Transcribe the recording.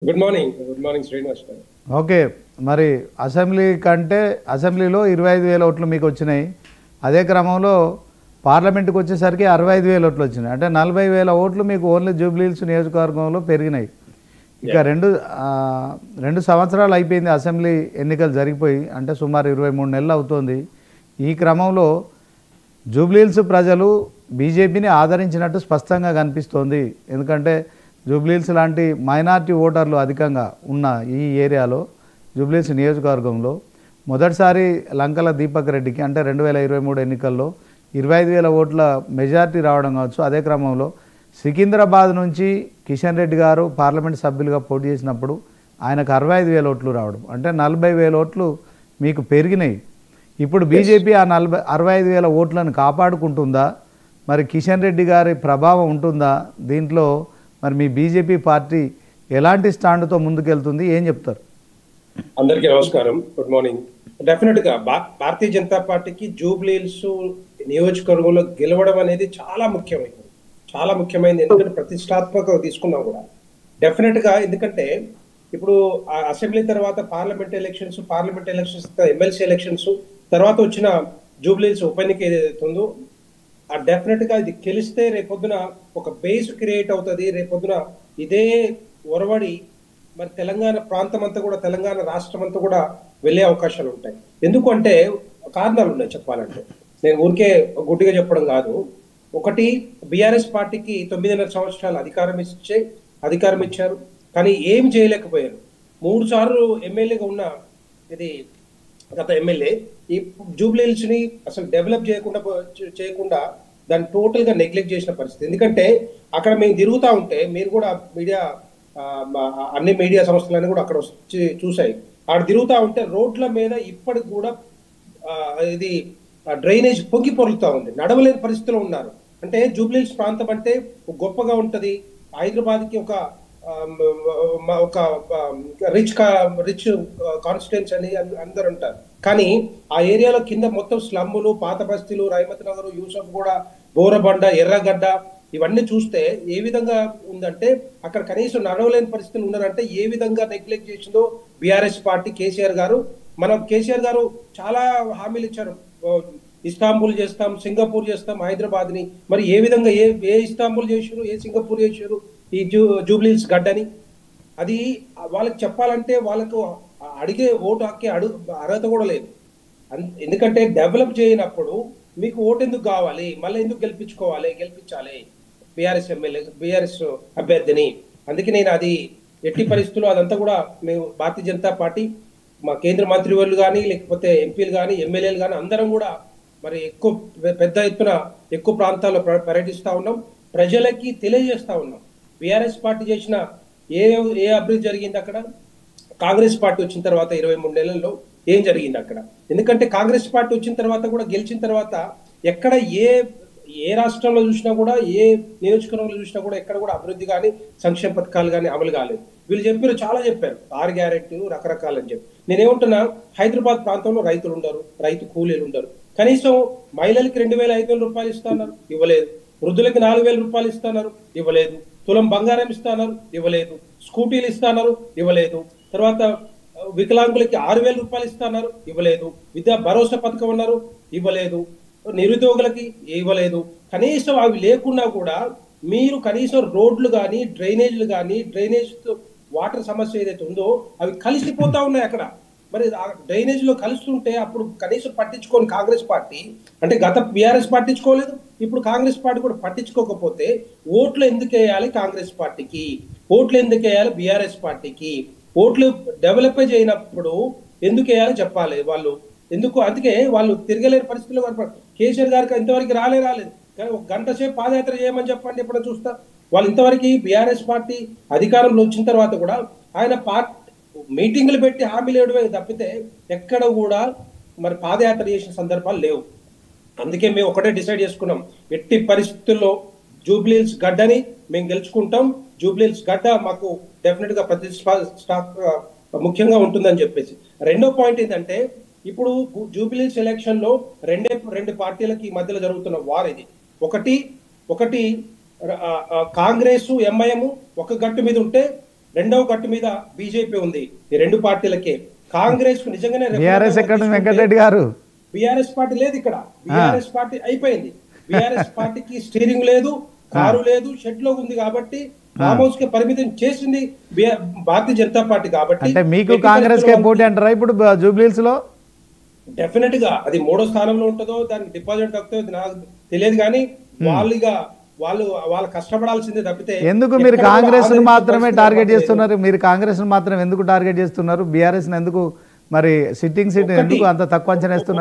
Good morning Srinivas గారు. Okay. మరి assembly కంటే అసెంబ్లీలో 25,000 ఓట్లు మీకు వచ్చినాయి. అదే క్రమంలో పార్లమెంట్కి వచ్చేసరికి 65,000 ఓట్లు వచ్చినాయి. అంటే 40,000 ఓట్లు మీకు ఓన్లీ జూబ్లీహిల్స్ నియోజకవర్గంలో పెరిగినాయి. ఇక రెండు సంవత్సరాలు అయిపోయింది అసెంబ్లీ ఎన్నికలు జరిగిపోయి, అంటే సుమారు 23 నెలలు అవుతోంది. ఈ క్రమంలో జూబ్లీహిల్స్ ప్రజలు బీజేపీని ఆదరించినట్టు స్పష్టంగా కనిపిస్తోంది. ఎందుకంటే జూబ్లీహిల్స్ లాంటి మైనారిటీ ఓటర్లు అధికంగా ఉన్న ఈ ఏరియాలో, జూబ్లీహిల్స్ నియోజకవర్గంలో మొదటిసారి లంకల దీపక్ రెడ్డికి అంటే 2023 ఎన్నికల్లో 25,000 ఓట్ల మెజార్టీ రావడం కావచ్చు. అదే క్రమంలో సికింద్రాబాద్ నుంచి కిషన్ రెడ్డి గారు పార్లమెంట్ సభ్యులుగా పోటీ చేసినప్పుడు ఆయనకు 65,000 ఓట్లు రావడం, అంటే 40,000 ఓట్లు మీకు పెరిగినాయి. ఇప్పుడు బీజేపీ ఆ 65,000 ఓట్లను కాపాడుకుంటుందా? మరి కిషన్ రెడ్డి గారి ప్రభావం ఉంటుందా దీంట్లో? మరి మీ బీజేపీ పార్టీ ఎలాంటి స్టాండ్తో ముందుకెళ్తుంది, ఏం చెప్తారు? అందరికీ నమస్కారం, గుడ్ మార్నింగ్. డెఫినెట్ గా భారతీయ జనతా పార్టీకి జూబ్లీహిల్స్ నియోజకవర్గంలో గెలవడం అనేది చాలా ముఖ్యమైనది. ఎందుకంటే ప్రతిష్టాత్మకంగా తీసుకున్నాం కూడా డెఫినెట్ గా. ఎందుకంటే ఇప్పుడు అసెంబ్లీ తర్వాత పార్లమెంట్ ఎలక్షన్స్ ఎమ్మెల్సీ ఎలక్షన్స్ తర్వాత వచ్చిన జూబ్లీహిల్స్ ఉప ఎన్నిక ఏదైతే ఉందో ఆ డెఫినెట్ గా ఇది గెలిస్తే రేపొద్దున ఒక బేస్ క్రియేట్ అవుతుంది. రేపొద్దున ఇదే ఒరవడి మరి తెలంగాణ ప్రాంతం అంతా కూడా, తెలంగాణ రాష్ట్రం అంతా కూడా వెళ్ళే అవకాశాలు ఉంటాయి. ఎందుకంటే కారణాలు ఉన్నాయి చెప్పాలంటే. నేను ఊరికే గుడ్డిగా చెప్పడం కాదు. ఒకటి, బీఆర్ఎస్ పార్టీకి 9.5 సంవత్సరాలు అధికారం ఇచ్చారు, కానీ ఏం చేయలేకపోయారు. 3 సార్లు ఎమ్మెల్యేగా ఉన్న ఇది గత ఎమ్మెల్యే ఈ జూబ్లీహిల్స్ ని అసలు డెవలప్ చేయకుండా దాన్ని టోటల్ గా నెగ్లెక్ట్ చేసిన పరిస్థితి. ఎందుకంటే అక్కడ మేము తిరుగుతా ఉంటే, మీరు కూడా అన్ని మీడియా సంస్థలన్నీ కూడా అక్కడ వచ్చి చూసాయి. అక్కడ తిరుగుతా ఉంటే రోడ్ల మీద ఇప్పటికి కూడా ఇది డ్రైనేజ్ పొంగి పొరులుతా ఉంది, నడవలేని పరిస్థితిలో ఉన్నారు. అంటే జూబ్లీహిల్స్ ప్రాంతం అంటే గొప్పగా ఉంటది, హైదరాబాద్ కి ఒక రిచ్ కాన్స్టిట్యుయెన్సీ అని అందరు ఉంటారు. కానీ ఆ ఏరియాలో కింద మొత్తం స్లమ్ములు, పాత బస్తీలు, రైమత్ నగర్, యూసఫ్ కూడా, బోరబండ, ఎర్రగడ్డ ఇవన్నీ చూస్తే ఏ విధంగా ఉందంటే అక్కడ కనీసం నడవలేని పరిస్థితులు ఉన్నారంటే ఏ విధంగా నెగ్లెక్ట్ చేసిందో బీఆర్ఎస్ పార్టీ. కేసీఆర్ గారు చాలా హామీలు ఇచ్చారు. ఇస్తాంబుల్ చేస్తాం, సింగపూర్ చేస్తాం, హైదరాబాద్ ని. మరి ఏ విధంగా ఏ ఇస్తాంబుల్ చేశారు, ఏ సింగపూర్ చేశారు ఈ జూబ్లీహిల్స్ గడ్డని? అది వాళ్ళకి చెప్పాలంటే వాళ్ళకు అడిగే ఓటు హక్కే అర్హత కూడా లేదు. ఎందుకంటే డెవలప్ చేయనప్పుడు మీకు ఓటు ఎందుకు కావాలి? మళ్ళీ ఎందుకు గెలిపించాలి బీఆర్ఎస్ అభ్యర్థిని? అందుకే నేను అది ఎట్టి పరిస్థితుల్లో అదంతా కూడా మేము భారతీయ జనతా పార్టీ, మా కేంద్ర మంత్రివర్యులు కానీ, లేకపోతే ఎంపీలు కానీ, ఎమ్మెల్యేలు కానీ అందరం కూడా మరి పెద్ద ఎత్తున ఎక్కువ ప్రాంతాల్లో పర్యటిస్తా ఉన్నాం, ప్రజలకి తెలియజేస్తా ఉన్నాం. బీఆర్ఎస్ పార్టీ చేసిన ఏ అభివృద్ధి జరిగింది అక్కడ? కాంగ్రెస్ పార్టీ వచ్చిన తర్వాత 23 నెలల్లో ఏం జరిగింది అక్కడ? ఎందుకంటే కాంగ్రెస్ పార్టీ వచ్చిన తర్వాత కూడా, గెలిచిన తర్వాత ఎక్కడ ఏ రాష్ట్రంలో చూసినా కూడా, ఏ నియోజకవర్గంలో చూసినా కూడా ఎక్కడ కూడా అభివృద్ధి కానీ, సంక్షేమ పథకాలు కానీ అమలు కాలేదు. వీళ్ళు చాలా చెప్పారు 6 గ్యారెంటీలు రకరకాలని చెప్పి. నేనేమంటున్నా, హైదరాబాద్ ప్రాంతంలో రైతులు ఉండరు, రైతు కూలీలు ఉండరు. కనీసం మహిళలకి 2,500 రూపాయలు ఇస్తున్నారు, ఇవ్వలేదు. వృద్ధులకి 4,000 రూపాయలు ఇస్తున్నారు, ఇవ్వలేదు. తులం బంగారం ఇస్తున్నారు, ఇవ్వలేదు. స్కూటీలు ఇస్తున్నారు, ఇవ్వలేదు. తర్వాత వికలాంగులకి 6,000 రూపాయలు ఇస్తున్నారు, ఇవ్వలేదు. విద్యా భరోసా పథకం ఉన్నారు, ఇవ్వలేదు. నిరుద్యోగులకి ఇవ్వలేదు. కనీసం అవి లేకున్నా కూడా మీరు కనీసం రోడ్లు కానీ, డ్రైనేజ్ వాటర్ సమస్య ఏదైతే ఉందో అవి కలిసిపోతా ఉన్నాయి అక్కడ. మరి డ్రైనేజ్ లో కలుస్తుంటే అప్పుడు కనీసం పట్టించుకోని కాంగ్రెస్ పార్టీ, అంటే గత బీఆర్ఎస్ పట్టించుకోలేదు, ఇప్పుడు కాంగ్రెస్ పార్టీ కూడా పట్టించుకోకపోతే ఓట్లు ఎందుకు వేయాలి కాంగ్రెస్ పార్టీకి? ఓట్లు ఎందుకు వేయాలి బీఆర్ఎస్ పార్టీకి? ఓట్లు డెవలప్ చేయనప్పుడు ఎందుకు వేయాలి చెప్పాలి వాళ్ళు. అందుకే వాళ్ళు తిరగలేని పరిస్థితుల్లో కనపడతారు. కేసీఆర్ గారికి ఇంతవరకు రాలేదు, కానీ 1 గంట సేపు పాదయాత్ర చేయమని చెప్పండి, ఎప్పుడో చూస్తా. వాళ్ళు ఇంతవరకు బీఆర్ఎస్ పార్టీ అధికారంలో వచ్చిన తర్వాత కూడా ఆయన మీటింగులు పెట్టి హామీలు ఇవ్వడమే తప్పితే ఎక్కడ కూడా మరి పాదయాత్ర చేసిన సందర్భాలు లేవు. అందుకే మేము ఒకటే డిసైడ్ చేసుకున్నాం, ఎట్టి పరిస్థితుల్లో జూబ్లీహిల్స్ గడ్డని మేము గెలుచుకుంటాం. జూబ్లీహిల్స్ గడ్డ మాకు డెఫినెట్ గా ముఖ్యంగా ఉంటుందని చెప్పేసి. రెండో పాయింట్ ఏంటంటే, ఇప్పుడు జూబ్లీహిల్స్ ఎలక్షన్ లో రెండు పార్టీలకి మధ్యలో జరుగుతున్న వార్ ఇది. ఒకటి కాంగ్రెస్ ఎంఐఎం ఒక గట్టు మీద ఉంటే రెండవ గట్టు మీద బీజేపీ ఉంది. ఈ రెండు పార్టీలకే. కాంగ్రెస్ నిజంగానే బీఆర్ఎస్ ఎక్కడ వెంకటరెడ్డి గారు? బీఆర్ఎస్ పార్టీ లేదు ఇక్కడ. బీఆర్ఎస్ పార్టీ అయిపోయింది. బీఆర్ఎస్ పార్టీకి స్టీరింగ్ లేదు, కారు లేదు, షెడ్ లో ఉంది కాబట్టి ఫామ్ హౌస్ కి పరిమితం చేసింది భారతీయ జనతా పార్టీ. కాబట్టి అంటే మీకు కాంగ్రెస్ కే పోటీ అంటారా ఇప్పుడు జూబ్లీహిల్స్ లో? డెఫినెట్ గా అది 3వ స్థానంలో ఉంటుందో దానికి డిపాజిట్ అవుతుందో నాకు తెలియదు, కానీ వాళ్ళు కష్టపడాల్సిందే తప్పితే. ఎందుకు మీరు కాంగ్రెస్ మాత్రమే టార్గెట్ చేస్తున్నారు? మీరు కాంగ్రెస్ మాత్రం ఎందుకు టార్గెట్ చేస్తున్నారు? బీఆర్ఎస్ ఎందుకు మరి సిట్టింగ్ సీట్ ఎందుకు అంత తక్కువ అంచనా వేస్తున్నారు?